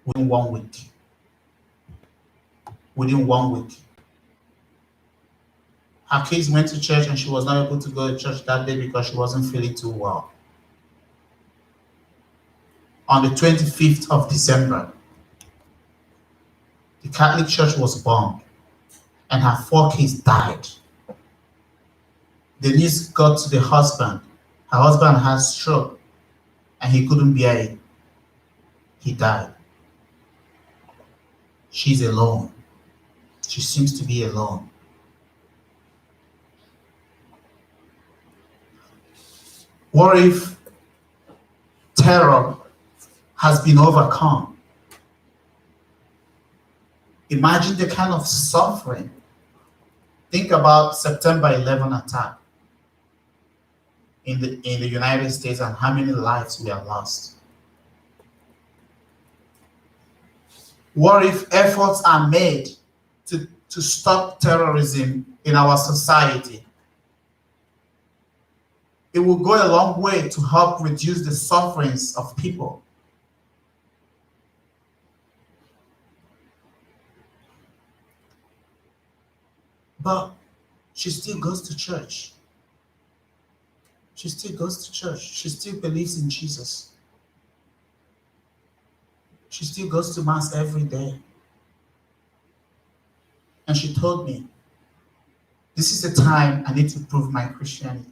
within 1 week. Within 1 week. Her kids went to church and she was not able to go to church that day because she wasn't feeling too well. On the 25th of December, the Catholic Church was bombed and her 4 kids died. The news got to the husband. Her husband had stroke and he couldn't bear it. He died. She's alone. She seems to be alone. What if terror has been overcome? Imagine the kind of suffering. Think about September 11 attack in the United States and how many lives we have lost. What if efforts are made to stop terrorism in our society? It will go a long way to help reduce the sufferings of people. But she still goes to church. She still goes to church. She still believes in Jesus. She still goes to Mass every day. And she told me, this is the time I need to prove my Christianity.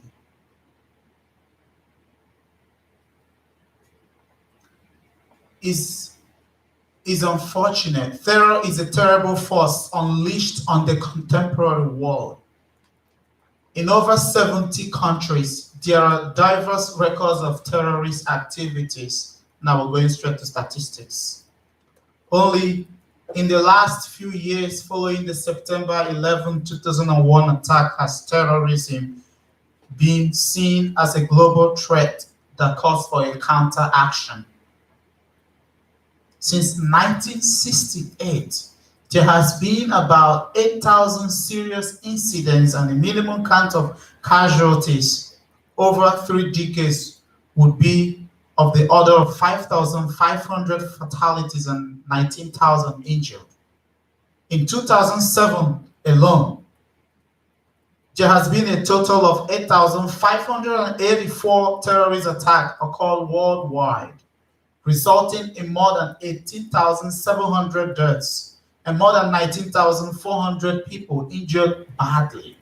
Is unfortunate. Terror is a terrible force unleashed on the contemporary world. In over 70 countries, there are diverse records of terrorist activities. Now we're going straight to statistics. Only in the last few years following the September 11, 2001 attack has terrorism been seen as a global threat that calls for a counteraction. Since 1968, there has been about 8,000 serious incidents and the minimum count of casualties over 3 decades would be of the order of 5,500 fatalities and 19,000 injured. In 2007 alone, there has been a total of 8,584 terrorist attacks occurred worldwide, resulting in more than 18,700 deaths and more than 19,400 people injured badly.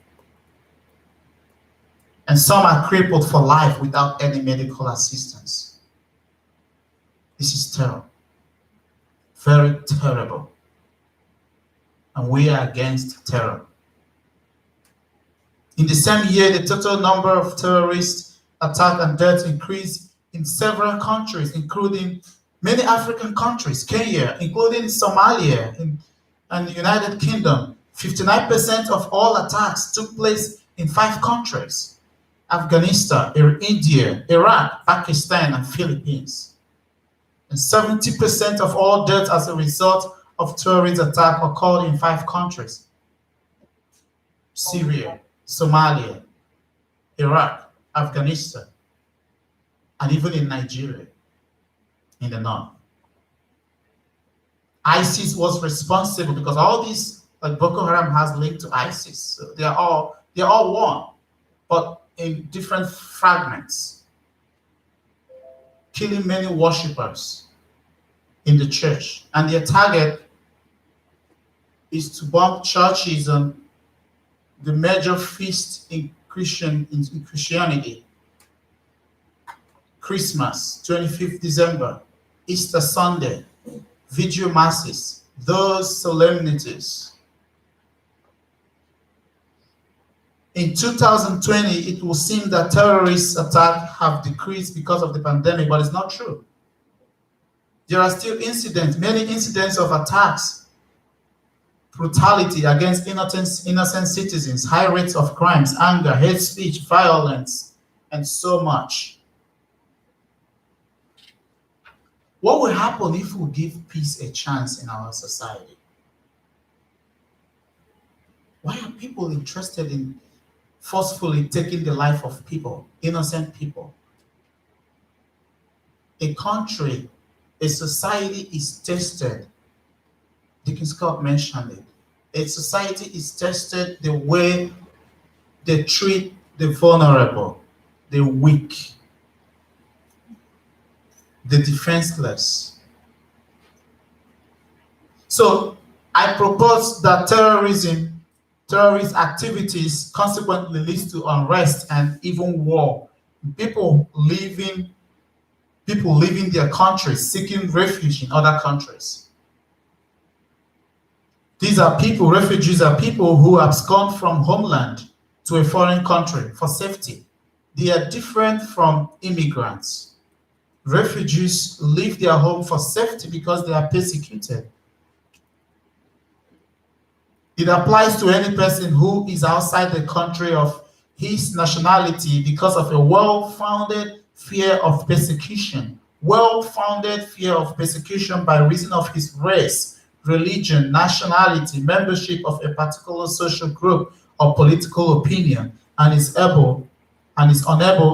And some are crippled for life without any medical assistance. This is terrible. Very terrible. And we are against terror. In the same year, the total number of terrorist attacks and deaths increased in several countries, including many African countries, Kenya, including Somalia and the United Kingdom. 59% of all attacks took place in 5 countries: Afghanistan, India, Iraq, Pakistan, and Philippines. And 70% of all deaths as a result of terrorist attack occurred in 5 countries: Syria, Somalia, Iraq, Afghanistan, and even in Nigeria, in the north. ISIS was responsible because all these, like Boko Haram has linked to ISIS. So they're all one, but in different fragments, killing many worshippers in the church. And their target is to bomb churches and the major feast in Christianity. Christmas, 25th December, Easter Sunday, Vigil Masses, those solemnities. In 2020, it will seem that terrorist attacks have decreased because of the pandemic, but it's not true. There are still incidents, many incidents of attacks, brutality against innocent citizens, high rates of crimes, anger, hate speech, violence, and so much. What will happen if we give peace a chance in our society? Why are people interested in forcefully taking the life of people, innocent people? A country A society is tested. Deacon Scott mentioned it. A society is tested the way they treat the vulnerable, the weak, the defenseless. So I propose that terrorist activities consequently leads to unrest and even war. People leaving their countries, seeking refuge in other countries. Refugees are people who abscond from homeland to a foreign country for safety. They are different from immigrants. Refugees leave their home for safety because they are persecuted. It applies to any person who is outside the country of his nationality because of a well-founded fear of persecution. Well-founded fear of persecution by reason of his race, religion, nationality, membership of a particular social group or political opinion, and is unable,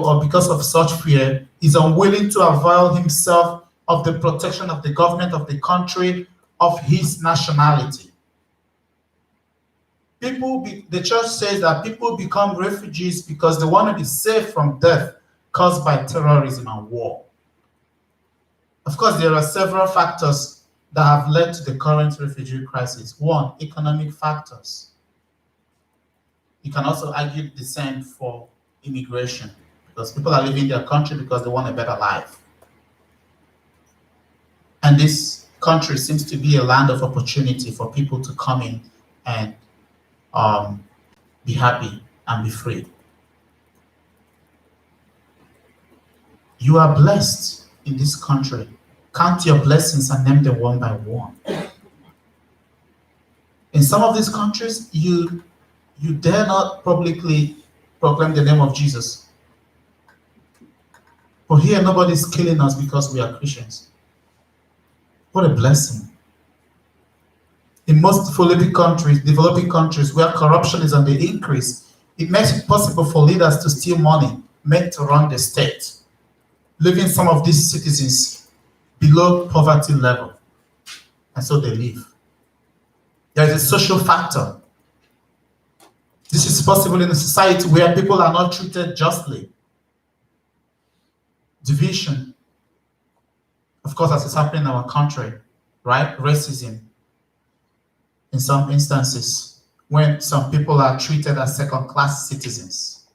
or because of such fear, is unwilling to avail himself of the protection of the government of the country of his nationality. The church says that people become refugees because they want to be safe from death caused by terrorism and war. Of course, there are several factors that have led to the current refugee crisis. One, economic factors. You can also argue the same for immigration, because people are leaving their country because they want a better life. And this country seems to be a land of opportunity for people to come in and be happy and be free. You are blessed in this country. Count your blessings and name them one by one. In some of these countries, you dare not publicly proclaim the name of Jesus. But here, nobody's killing us because we are Christians. What a blessing. In most developing countries where corruption is on the increase, it makes it possible for leaders to steal money meant to run the state, leaving some of these citizens below poverty level. And so they leave. There is a social factor. This is possible in a society where people are not treated justly. Division, of course, as is happening in our country, right? Racism, in some instances, when some people are treated as second-class citizens.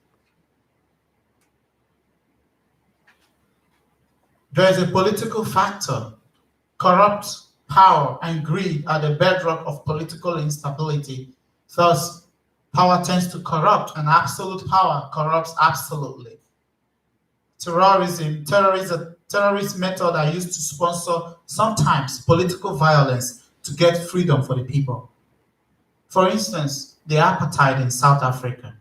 There is a political factor. Corrupt power and greed are the bedrock of political instability. Thus, power tends to corrupt, and absolute power corrupts absolutely. Terrorist method are used to sponsor sometimes political violence to get freedom for the people. For instance, the apartheid in South Africa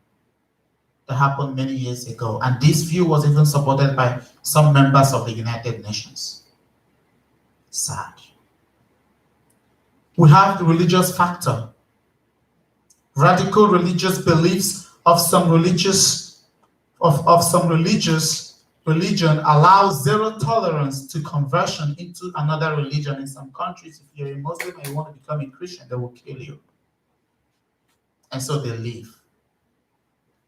that happened many years ago, and this view was even supported by some members of the United Nations. Sad. We have the religious factor. Radical religious beliefs of some religious religion allows zero tolerance to conversion into another religion. In some countries, if you're a Muslim and you want to become a Christian, they will kill you. And so they leave.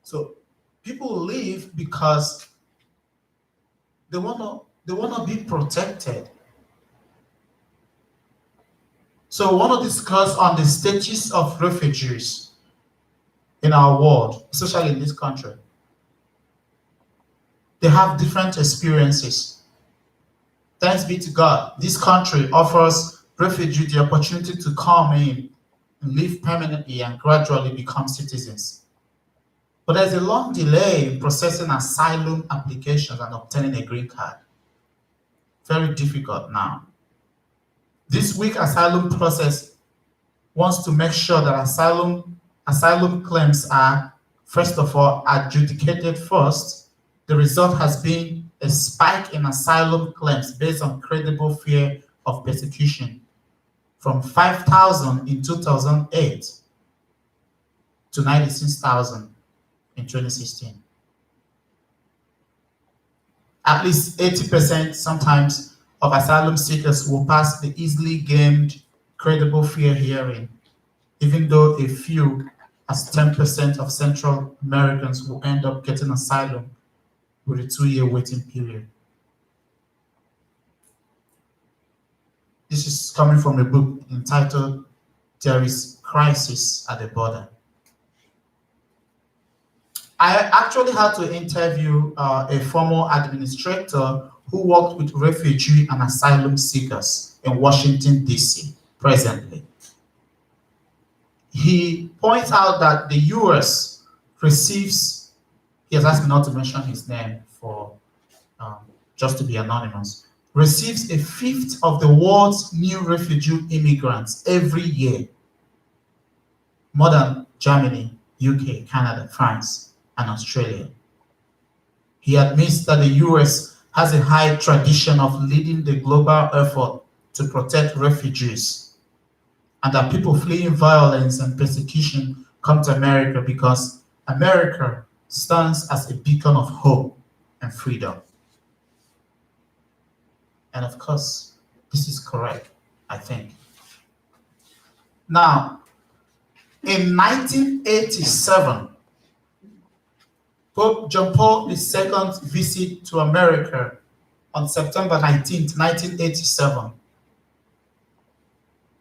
So people leave because they want to be protected. So we want to discuss on the status of refugees in our world, especially in this country. They have different experiences. Thanks be to God, this country offers refugees the opportunity to come in and live permanently and gradually become citizens. But there's a long delay in processing asylum applications and obtaining a green card. Very difficult now. This weak asylum process wants to make sure that asylum claims are, first of all, adjudicated first. The result has been a spike in asylum claims based on credible fear of persecution from 5,000 in 2008 to 96,000 in 2016. At least 80% sometimes of asylum seekers will pass the easily gamed credible fear hearing, even though a few, as 10% of Central Americans, will end up getting asylum with a 2-year waiting period. This is coming from a book entitled There is Crisis at the Border. I actually had to interview a former administrator who worked with refugee and asylum seekers in Washington, D.C. presently. He points out that the U.S. receives, he has asked me not to mention his name for just to be anonymous, receives a fifth of the world's new refugee immigrants every year, more than Germany, UK, Canada, France, and Australia. He admits that the US has a high tradition of leading the global effort to protect refugees, and that people fleeing violence and persecution come to America because America stands as a beacon of hope and freedom. And of course, this is correct, I think. Now, in 1987, Pope John Paul II's visit to America on September 19th, 1987,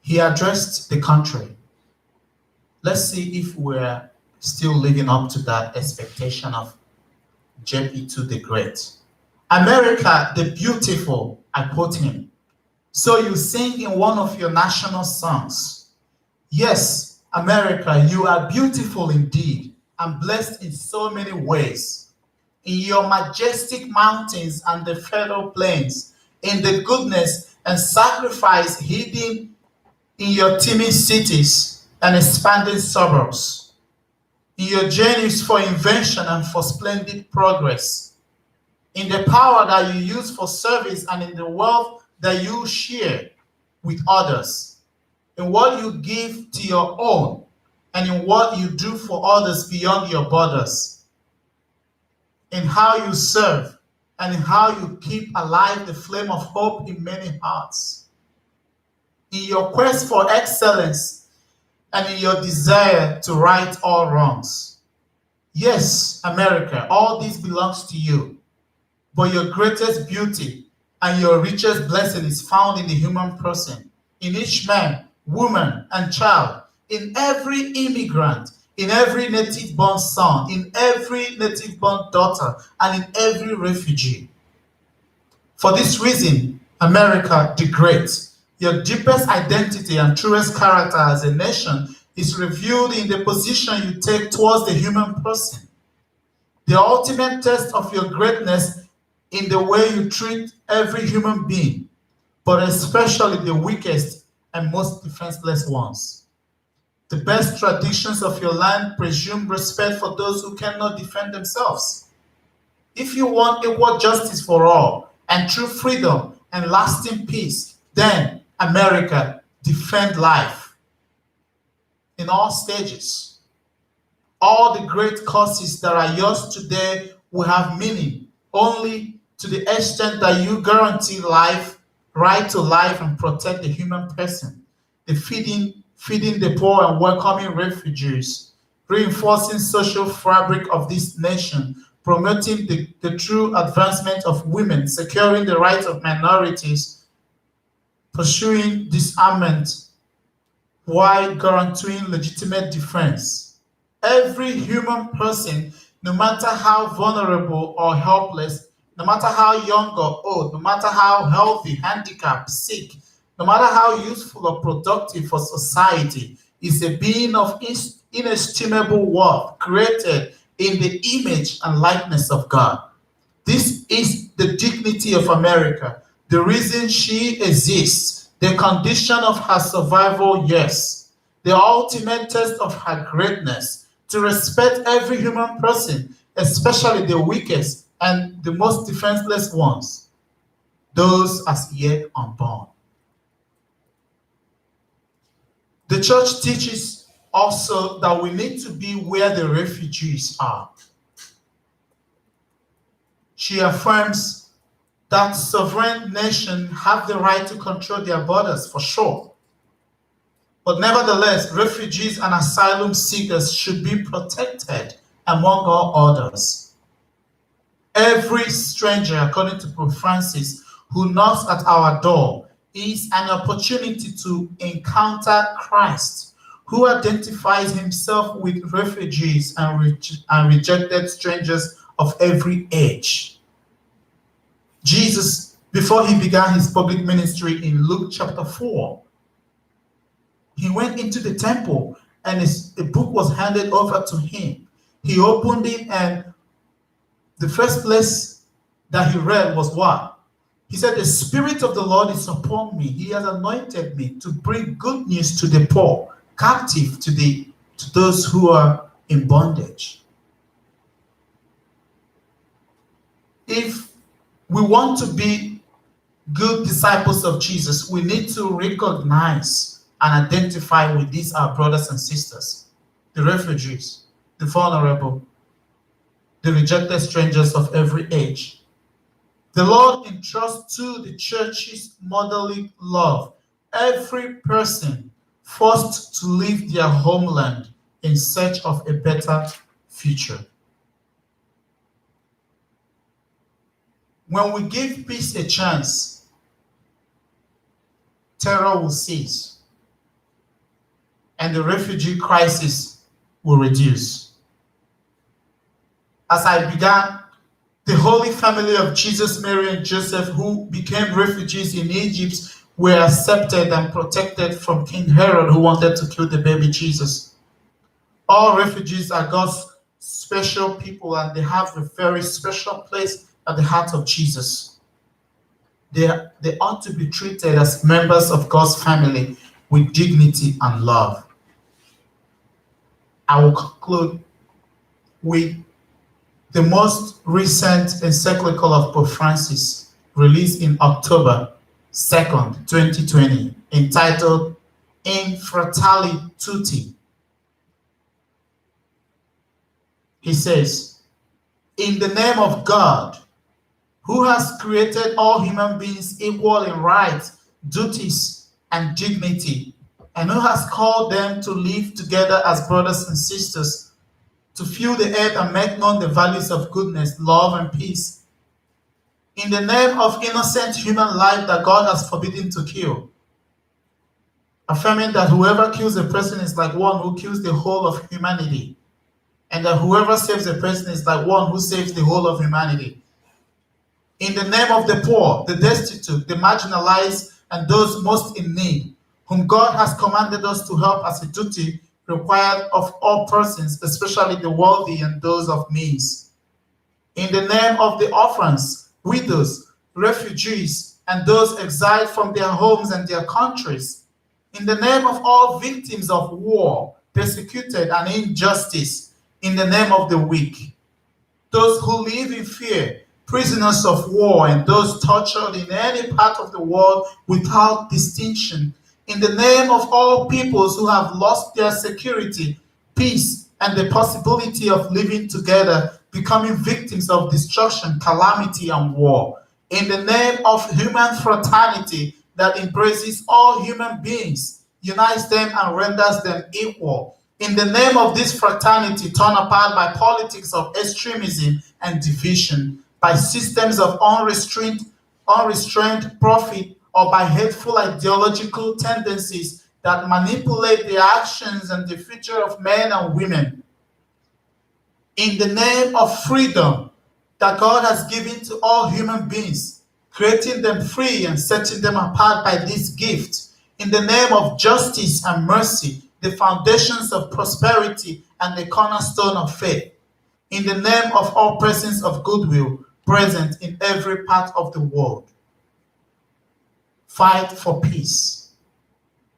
he addressed the country. Let's see if we're still living up to that expectation of JP2 the Great. America, the beautiful, I quote him. So you sing in one of your national songs. Yes, America, you are beautiful indeed and blessed in so many ways. In your majestic mountains and the fertile plains, in the goodness and sacrifice hidden in your teeming cities and expanding suburbs, in your journeys for invention and for splendid progress, in the power that you use for service and in the wealth that you share with others, in what you give to your own, and in what you do for others beyond your borders, in how you serve, and in how you keep alive the flame of hope in many hearts, in your quest for excellence, and in your desire to right all wrongs. Yes, America, all this belongs to you, but your greatest beauty and your richest blessing is found in the human person, in each man, woman, and child, in every immigrant, in every native-born son, in every native-born daughter, and in every refugee. For this reason, America the Great, your deepest identity and truest character as a nation is revealed in the position you take towards the human person. The ultimate test of your greatness in the way you treat every human being, but especially the weakest and most defenseless ones. The best traditions of your land presume respect for those who cannot defend themselves. If you want equal justice for all and true freedom and lasting peace, then America, defend life in all stages. All the great causes that are yours today will have meaning only to the extent that you guarantee life, right to life, and protect the human person, the feeding the poor and welcoming refugees, reinforcing social fabric of this nation, promoting the true advancement of women, securing the rights of minorities, pursuing disarmament while guaranteeing legitimate defense. Every human person, no matter how vulnerable or helpless, no matter how young or old, no matter how healthy, handicapped, sick, no matter how useful or productive for society, is a being of inestimable worth, created in the image and likeness of God. This is the dignity of America, the reason she exists, the condition of her survival, yes, the ultimate test of her greatness, to respect every human person, especially the weakest and the most defenseless ones, those as yet unborn. The church teaches also that we need to be where the refugees are. She affirms that sovereign nation have the right to control their borders, for sure. But nevertheless, refugees and asylum seekers should be protected among all others. Every stranger, according to Pope Francis, who knocks at our door is an opportunity to encounter Christ, who identifies himself with refugees and rejected strangers of every age. Jesus, before he began his public ministry in Luke chapter 4, he went into the temple and a book was handed over to him. He opened it, and the first place that he read was what? He said, "The Spirit of the Lord is upon me. He has anointed me to bring good news to the poor, captive to those who are in bondage." If we want to be good disciples of Jesus, we need to recognize and identify with these our brothers and sisters, the refugees, the vulnerable, the rejected strangers of every age. The Lord entrusts to the church's motherly love every person forced to leave their homeland in search of a better future. When we give peace a chance, terror will cease and the refugee crisis will reduce. As I began, the Holy Family of Jesus, Mary, and Joseph, who became refugees in Egypt, were accepted and protected from King Herod, who wanted to kill the baby Jesus. All refugees are God's special people, and they have a very special place at the heart of Jesus. They ought to be treated as members of God's family with dignity and love. I will conclude with the most recent encyclical of Pope Francis, released in October 2nd, 2020, entitled In Fratelli Tutti. He says, "In the name of God, who has created all human beings equal in rights, duties, and dignity, and who has called them to live together as brothers and sisters, to fill the earth and make known the values of goodness, love, and peace. In the name of innocent human life that God has forbidden to kill, affirming that whoever kills a person is like one who kills the whole of humanity, and that whoever saves a person is like one who saves the whole of humanity. In the name of the poor, the destitute, the marginalized, and those most in need, whom God has commanded us to help as a duty required of all persons, especially the wealthy and those of means. In the name of the orphans, widows, refugees, and those exiled from their homes and their countries. In the name of all victims of war, persecuted, and injustice. In the name of the weak, those who live in fear, prisoners of war, and those tortured in any part of the world without distinction. In the name of all peoples who have lost their security, peace, and the possibility of living together, becoming victims of destruction, calamity, and war. In the name of human fraternity that embraces all human beings, unites them, and renders them equal. In the name of this fraternity torn apart by politics of extremism and division, by systems of unrestrained profit, or by hateful ideological tendencies that manipulate the actions and the future of men and women. In the name of freedom that God has given to all human beings, creating them free and setting them apart by this gift. In the name of justice and mercy, the foundations of prosperity and the cornerstone of faith. In the name of all persons of goodwill present in every part of the world. Fight for peace.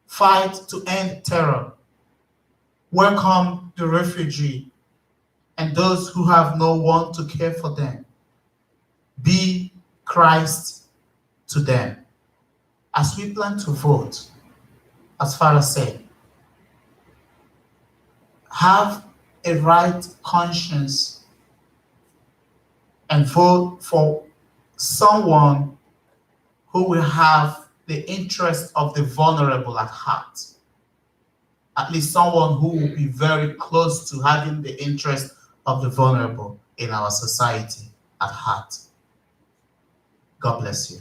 Fight to end terror. Welcome the refugee and those who have no one to care for them. Be Christ to them. As we plan to vote, as Father said, have a right conscience and vote for someone who will have the interest of the vulnerable at heart. At least someone who will be very close to having the interest of the vulnerable in our society at heart. God bless you.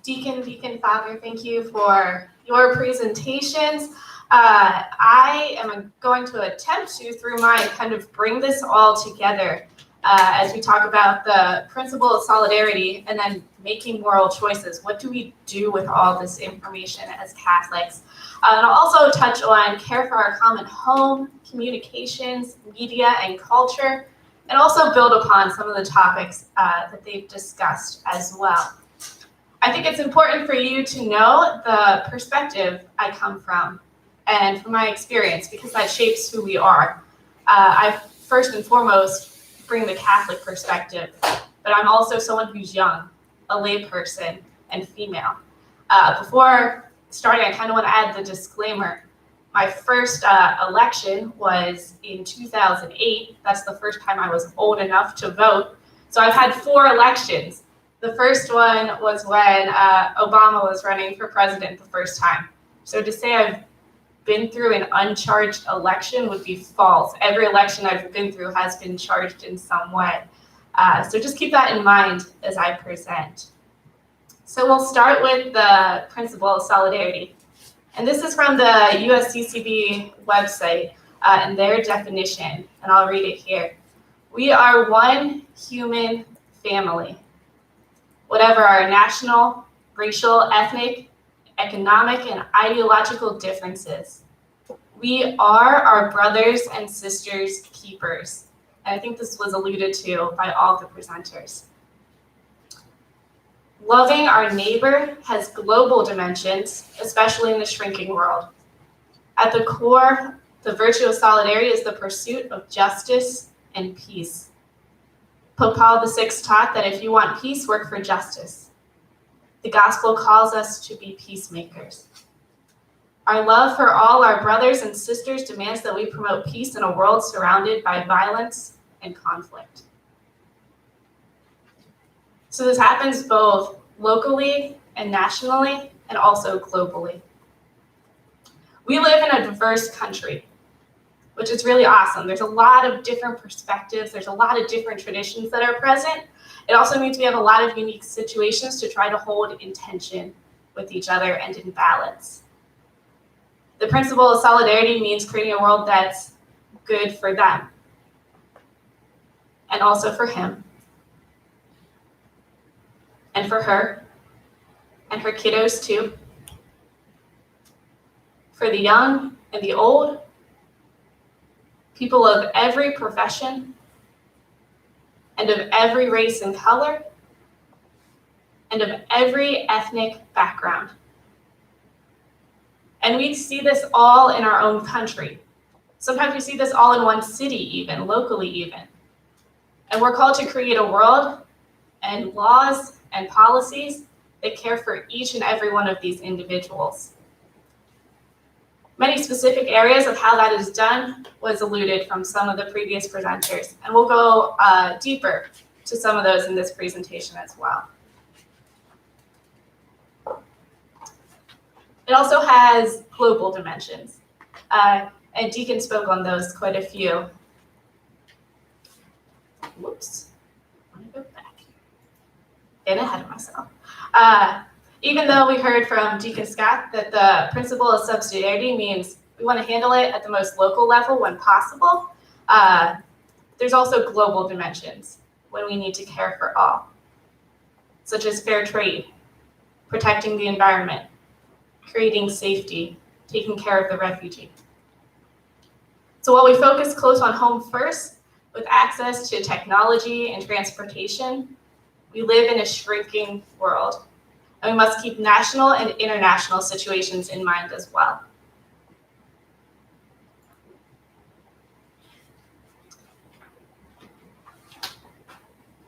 Deacon Father, thank you for your presentations. I am going to attempt to, through mine, kind of bring this all together as we talk about the principle of solidarity and then making moral choices. What do we do with all this information as Catholics? And I'll also touch on care for our common home, communications, media, and culture, and also build upon some of the topics that they've discussed as well. I think it's important for you to know the perspective I come from and from my experience, because that shapes who we are. I first and foremost bring the Catholic perspective, but I'm also someone who's young, a layperson, and female. Before starting, I kind of want to add the disclaimer. My first election was in 2008. That's the first time I was old enough to vote. So I've had 4 elections. The first one was when Obama was running for president the first time. So to say I've been through an uncharged election would be false. Every election I've been through has been charged in some way. So just keep that in mind as I present. So we'll start with the principle of solidarity. And this is from the USCCB website and their definition, and I'll read it here. We are one human family. Whatever our national, racial, ethnic, economic, and ideological differences, we are our brothers and sisters' keepers. And I think this was alluded to by all the presenters. Loving our neighbor has global dimensions, especially in the shrinking world. At the core, the virtue of solidarity is the pursuit of justice and peace. Pope Paul VI taught that if you want peace, work for justice. The gospel calls us to be peacemakers. Our love for all our brothers and sisters demands that we promote peace in a world surrounded by violence and conflict. So this happens both locally and nationally, and also globally. We live in a diverse country, which is really awesome. There's a lot of different perspectives. There's a lot of different traditions that are present. It also means we have a lot of unique situations to try to hold in tension with each other and in balance. The principle of solidarity means creating a world that's good for them and also for him and for her and her kiddos too, for the young and the old, people of every profession and of every race and color and of every ethnic background. And we see this all in our own country. Sometimes we see this all in one city even, locally even. And we're called to create a world and laws and policies that care for each and every one of these individuals. Many specific areas of how that is done was alluded from some of the previous presenters, and we'll go deeper to some of those in this presentation as well. It also has global dimensions, and Deacon spoke on those quite a few. Whoops, let me go back. Getting ahead of myself. Even though we heard from Deacon Scott that the principle of subsidiarity means we want to handle it at the most local level when possible, there's also global dimensions when we need to care for all, such as fair trade, protecting the environment, creating safety, taking care of the refugee. So while we focus close on home first, with access to technology and transportation, we live in a shrinking world. And we must keep national and international situations in mind as well.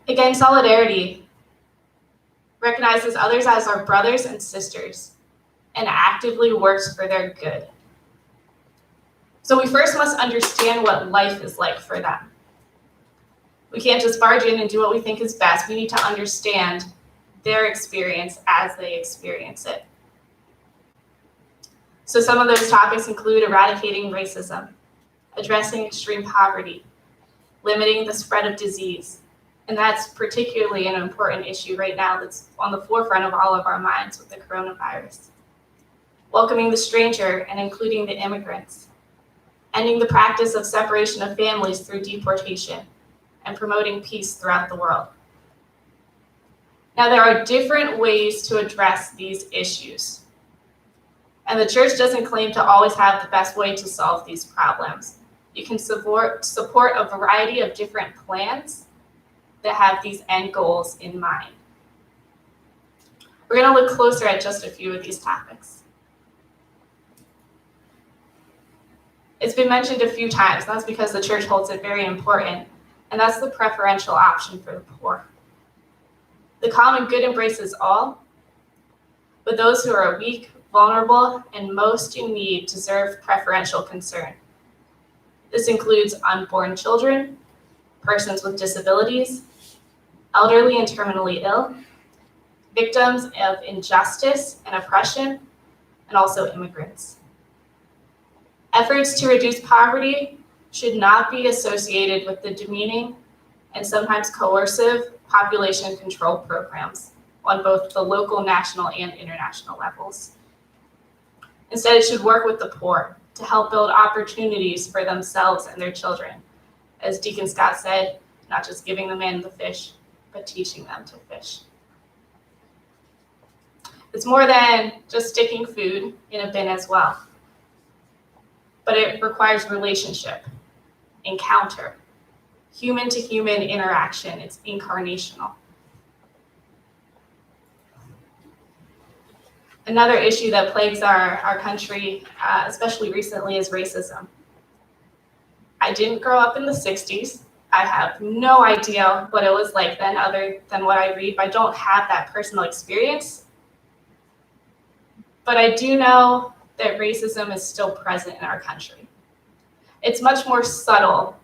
Again, solidarity recognizes others as our brothers and sisters. and actively works for their good. So we first must understand what life is like for them. We can't just barge in and do what we think is best. We need to understand their experience as they experience it. So some of those topics include eradicating racism, addressing extreme poverty, limiting the spread of disease. And that's particularly an important issue right now that's on the forefront of all of our minds with the coronavirus. Welcoming the stranger and including the immigrants. Ending the practice of separation of families through deportation, and promoting peace throughout the world. Now, there are different ways to address these issues. And the church doesn't claim to always have the best way to solve these problems. You can support a variety of different plans that have these end goals in mind. We're going to look closer at just a few of these topics. It's been mentioned a few times, and that's because the church holds it very important, and that's the preferential option for the poor. The common good embraces all, but those who are weak, vulnerable, and most in need deserve preferential concern. This includes unborn children, persons with disabilities, elderly and terminally ill, victims of injustice and oppression, and also immigrants. Efforts to reduce poverty should not be associated with the demeaning and sometimes coercive population control programs on both the local, national, and international levels. Instead, it should work with the poor to help build opportunities for themselves and their children. As Deacon Scott said, not just giving the man the fish, but teaching them to fish. It's more than just sticking food in a bin as well, but it requires relationship, encounter, human-to-human interaction. It's incarnational. Another issue that plagues our country, especially recently, is racism. I didn't grow up in the 60s. I have no idea what it was like then other than what I read. I don't have that personal experience. But I do know that racism is still present in our country. It's much more subtle,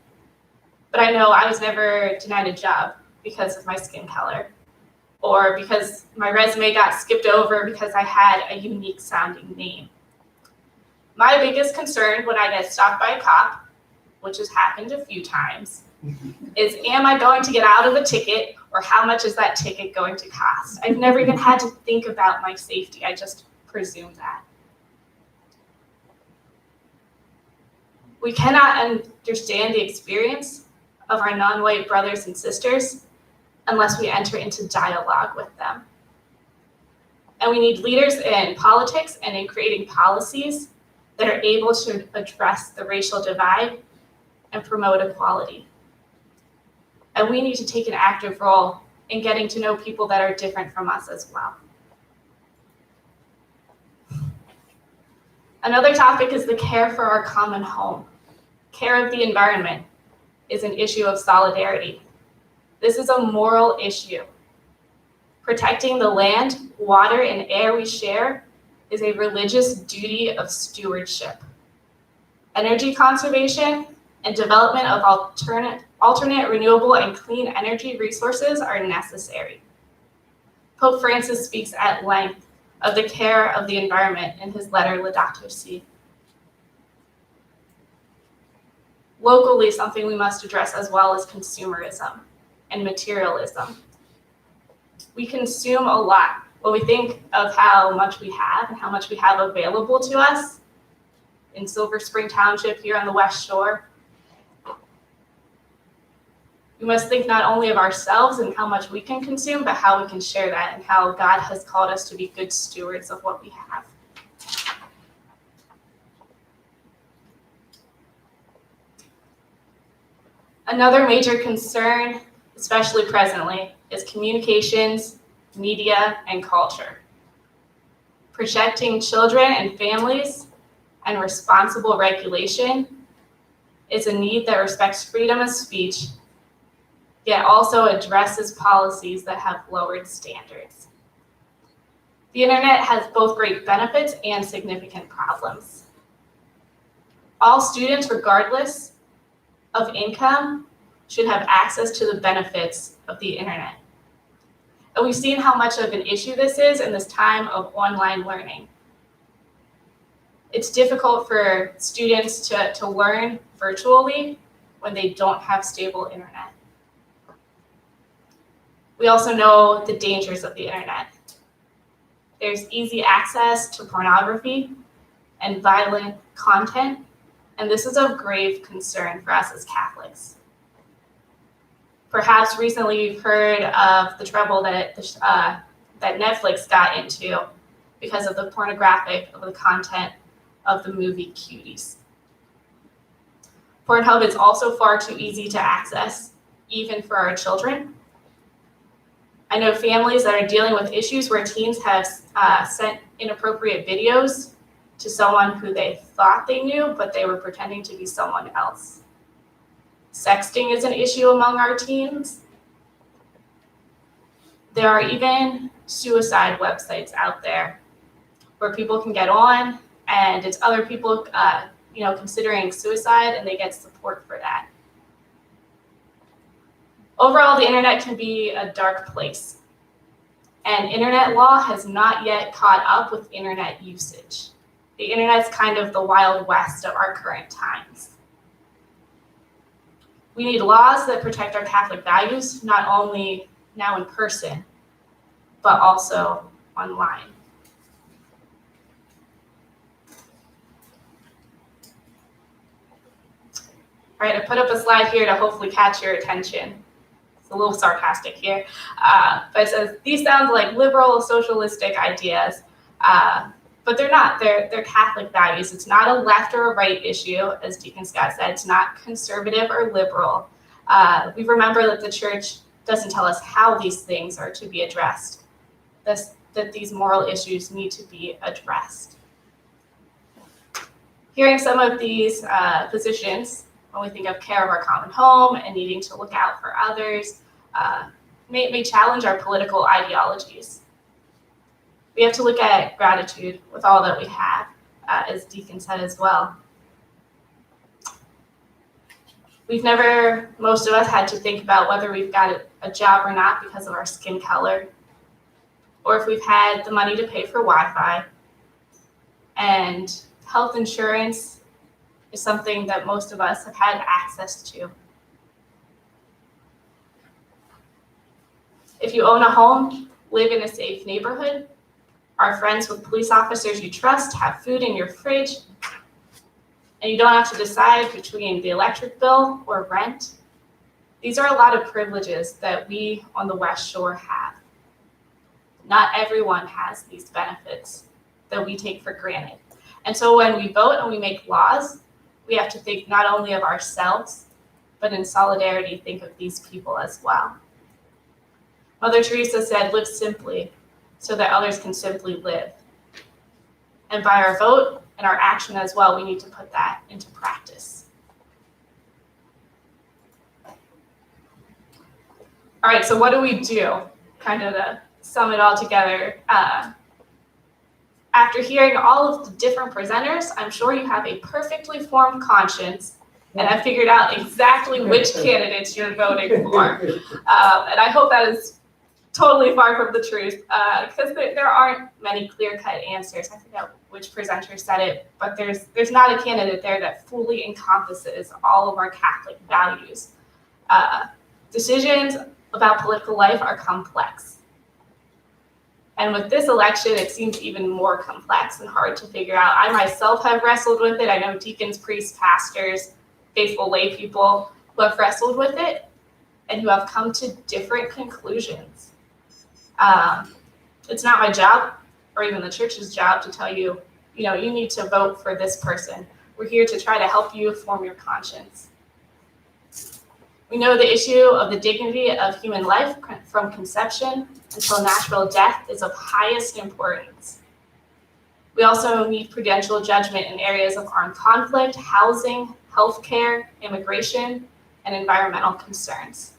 but I know I was never denied a job because of my skin color, or because my resume got skipped over because I had a unique sounding name. My biggest concern when I get stopped by a cop, which has happened a few times, is am I going to get out of the ticket, or how much is that ticket going to cost? I've never even had to think about my safety. I just presume that. We cannot understand the experience of our non-white brothers and sisters unless we enter into dialogue with them. And we need leaders in politics and in creating policies that are able to address the racial divide and promote equality. And we need to take an active role in getting to know people that are different from us as well. Another topic is the care for our common home. Care of the environment is an issue of solidarity. This is a moral issue. Protecting the land, water, and air we share is a religious duty of stewardship. Energy conservation and development of alternate renewable and clean energy resources are necessary. Pope Francis speaks at length of the care of the environment in his letter Laudato Si. Locally, something we must address as well is consumerism and materialism. We consume a lot. When we think of how much we have and how much we have available to us in Silver Spring Township here on the West Shore, we must think not only of ourselves and how much we can consume, but how we can share that and how God has called us to be good stewards of what we have. Another major concern, especially presently, is communications, media, and culture. Protecting children and families and responsible regulation is a need that respects freedom of speech, yet also addresses policies that have lowered standards. The internet has both great benefits and significant problems. All students, regardless of income, should have access to the benefits of the internet. And we've seen how much of an issue this is in this time of online learning. It's difficult for students to learn virtually when they don't have stable internet. We also know the dangers of the internet. There's easy access to pornography and violent content, and this is of grave concern for us as Catholics. Perhaps recently you've heard of the trouble that Netflix got into because of the the content of the movie Cuties. Pornhub is also far too easy to access, even for our children. I know families that are dealing with issues where teens have sent inappropriate videos to someone who they thought they knew, but they were pretending to be someone else. Sexting is an issue among our teens. There are even suicide websites out there where people can get on and it's other people considering suicide and they get support for that. Overall, the internet can be a dark place, and internet law has not yet caught up with internet usage. The internet's kind of the Wild West of our current times. We need laws that protect our Catholic values, not only now in person, but also online. All right, I put up a slide here to hopefully catch your attention. It's a little sarcastic here, but it says, these sound like liberal socialistic ideas, but they're not. They're Catholic values. It's not a left or a right issue, as Deacon Scott said. It's not conservative or liberal. We remember that the church doesn't tell us how these things are to be addressed, that these moral issues need to be addressed. Hearing some of these positions, when we think of care of our common home and needing to look out for others, may challenge our political ideologies. We have to look at gratitude with all that we have, as Deacon said as well. Most of us had to think about whether we've got a job or not because of our skin color, or if we've had the money to pay for Wi-Fi. And health insurance is something that most of us have had access to. If you own a home, live in a safe neighborhood, are friends with police officers you trust, have food in your fridge, and you don't have to decide between the electric bill or rent, these are a lot of privileges that we on the West Shore have. Not everyone has these benefits that we take for granted. And so when we vote and we make laws, we have to think not only of ourselves, but in solidarity, think of these people as well. Mother Teresa said, live simply so that others can simply live. And by our vote and our action as well, we need to put that into practice. All right, so what do we do? Kind of to sum it all together. After hearing all of the different presenters, I'm sure you have a perfectly formed conscience and have figured out exactly which candidates you're voting for. And I hope that is totally far from the truth, because there aren't many clear-cut answers. I forget which presenter said it, but there's not a candidate there that fully encompasses all of our Catholic values. Decisions about political life are complex. And with this election, it seems even more complex and hard to figure out. I myself have wrestled with it. I know deacons, priests, pastors, faithful lay people who have wrestled with it and who have come to different conclusions. It's not my job or even the church's job to tell you, you need to vote for this person. We're here to try to help you form your conscience. We know the issue of the dignity of human life from conception until natural death is of highest importance. We also need prudential judgment in areas of armed conflict, housing, healthcare, immigration, and environmental concerns.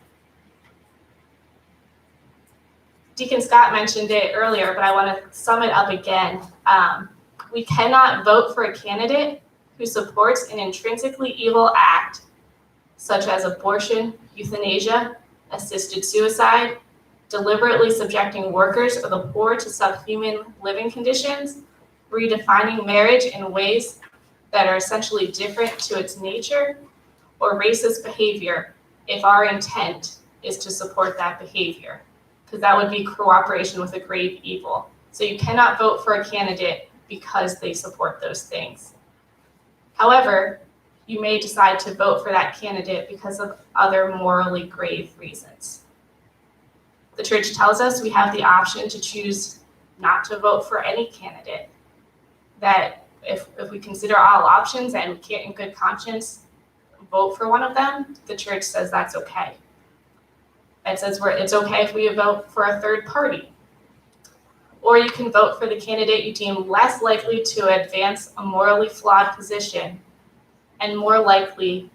Deacon Scott mentioned it earlier, but I want to sum it up again. We cannot vote for a candidate who supports an intrinsically evil act, such as abortion, euthanasia, assisted suicide, deliberately subjecting workers or the poor to subhuman living conditions, redefining marriage in ways that are essentially different to its nature, or racist behavior if our intent is to support that behavior, because that would be cooperation with a grave evil. So you cannot vote for a candidate because they support those things. However, you may decide to vote for that candidate because of other morally grave reasons. The church tells us we have the option to choose not to vote for any candidate, that if we consider all options and we can't in good conscience vote for one of them, the church says that's okay. It says it's okay if we vote for a third party. Or you can vote for the candidate you deem less likely to advance a morally flawed position and more likely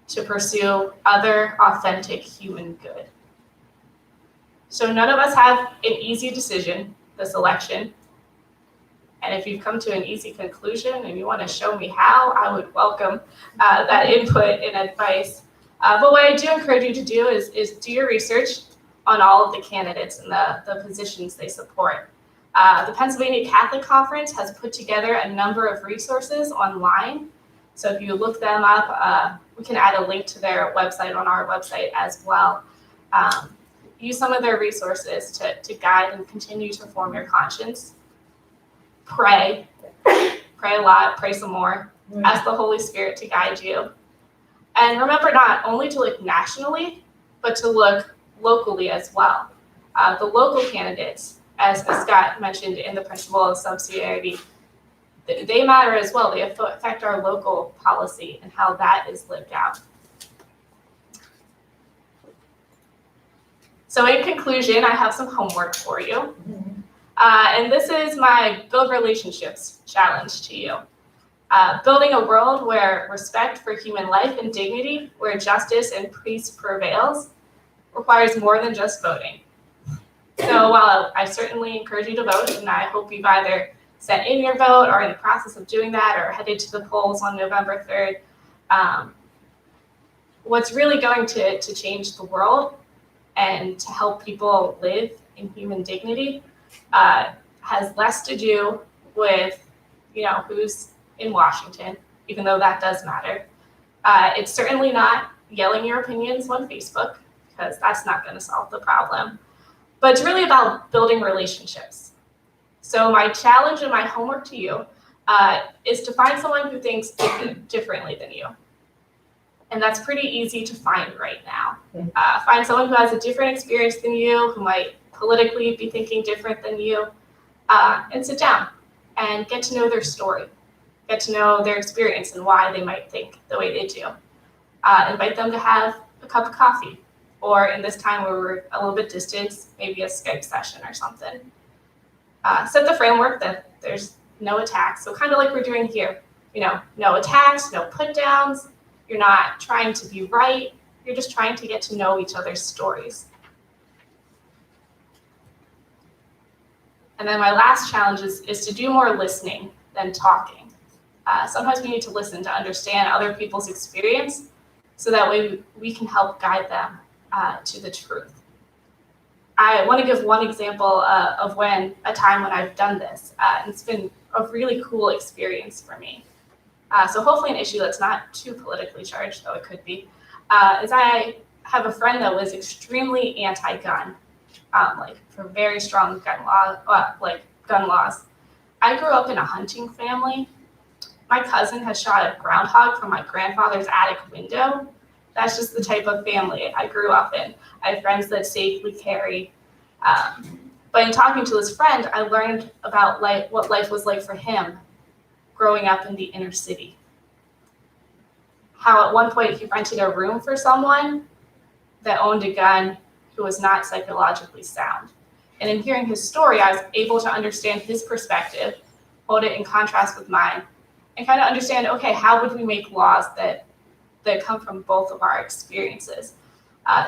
to pursue other authentic human good. So none of us have an easy decision this election. And if you've come to an easy conclusion and you want to show me how, I would welcome that input and advice. But what I do encourage you to do is do your research on all of the candidates and the positions they support. The Pennsylvania Catholic Conference has put together a number of resources online. So if you look them up, we can add a link to their website on our website as well. Use some of their resources to guide and continue to form your conscience. Pray a lot, pray some more. Ask the Holy Spirit to guide you. And remember not only to look nationally, but to look locally as well. The local candidates, as Scott mentioned in the principle of subsidiarity, they matter as well. They affect our local policy and how that is lived out. So in conclusion, I have some homework for you. And this is my Build Relationships challenge to you. Building a world where respect for human life and dignity, where justice and peace prevails, requires more than just voting. So while I certainly encourage you to vote, and I hope you've either sent in your vote or in the process of doing that or headed to the polls on November 3rd, what's really going to change the world and to help people live in human dignity has less to do with, who's in Washington, even though that does matter. It's certainly not yelling your opinions on Facebook, because that's not going to solve the problem. But it's really about building relationships. So my challenge and my homework to you is to find someone who thinks differently than you. And that's pretty easy to find right now. Find someone who has a different experience than you, who might politically be thinking different than you, and sit down and get to know their story, get to know their experience and why they might think the way they do. Invite them to have a cup of coffee, or in this time where we're a little bit distant, maybe a Skype session or something. Set the framework that there's no attacks, so kind of like we're doing here. No attacks, no put downs. You're not trying to be right. You're just trying to get to know each other's stories. And then my last challenge is to do more listening than talking. Sometimes we need to listen to understand other people's experience so that way we can help guide them to the truth. I want to give one example of a time when I've done this. And it's been a really cool experience for me. So hopefully an issue that's not too politically charged, though it could be, is I have a friend that was extremely anti-gun, for very strong gun laws. I grew up in a hunting family. My cousin has shot a groundhog from my grandfather's attic window. That's just the type of family I grew up in. I have friends that safely carry. But in talking to this friend, I learned about what life was like for him growing up in the inner city. How at one point he rented a room for someone that owned a gun who was not psychologically sound. And in hearing his story, I was able to understand his perspective, hold it in contrast with mine, and kind of understand, okay, how would we make laws that come from both of our experiences?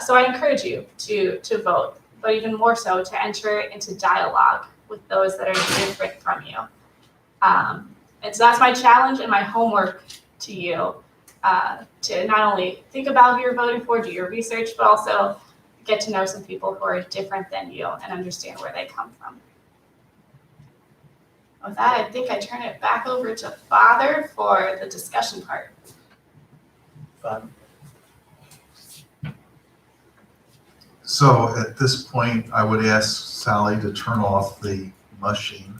So I encourage you to vote. but even more so to enter into dialogue with those that are different from you. And so that's my challenge and my homework to you, to not only think about who you're voting for, do your research, but also get to know some people who are different than you and understand where they come from. With that, I think I turn it back over to Father for the discussion part. Father. So at this point, I would ask Sally to turn off the machine.